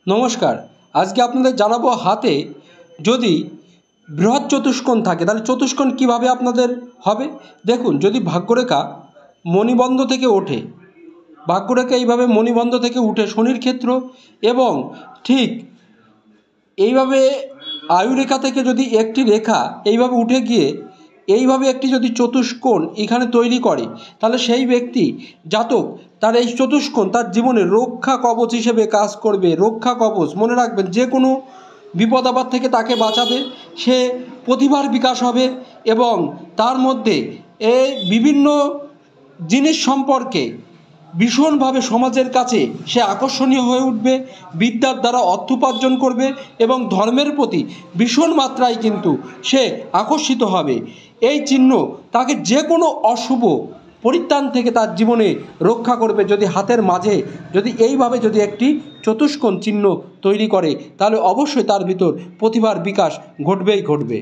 নমস্কার। আজকে আপনাদের জানাবো হাতে যদি বৃহৎ চতুষ্কোণ থাকে তাহলে চতুষ্কোণ কিভাবে আপনাদের হবে। দেখুন, যদি ভাগ্যরেখা মণিবন্ধ থেকে ওঠে, ভাগ্যরেখা এইভাবে মণিবন্ধ থেকে উঠে শনির ক্ষেত্র এবং ঠিক এইভাবে আয়ুরেখা থেকে যদি একটি রেখা এইভাবে উঠে গিয়ে এইভাবে একটি যদি চতুষ্কোণ এখানে তৈরি করে, তাহলে সেই ব্যক্তি জাতক তার এই চতুষ্কোণ তার জীবনে রক্ষা কবচ হিসেবে কাজ করবে। রক্ষা কবচ মনে রাখবেন, যে কোনো বিপদ আপদ থেকে তাকে বাঁচাবে, সে প্রতিভার বিকাশ হবে এবং তার মধ্যে এই বিভিন্ন জিনিস সম্পর্কে ভীষণভাবে সমাজের কাছে সে আকর্ষণীয় হয়ে উঠবে, বিদ্যার দ্বারা অর্থ উপার্জন করবে এবং ধর্মের প্রতি ভীষণ মাত্রায় কিন্তু সে আকর্ষিত হবে। এই চিহ্ন তাকে যে কোনো অশুভ পরিত্রাণ থেকে তার জীবনে রক্ষা করবে যদি হাতের মাঝে যদি এইভাবে যদি একটি চতুষ্কোণ চিহ্ন তৈরি করে, তাহলে অবশ্যই তার ভিতর প্রতিভার বিকাশ ঘটবেই ঘটবে।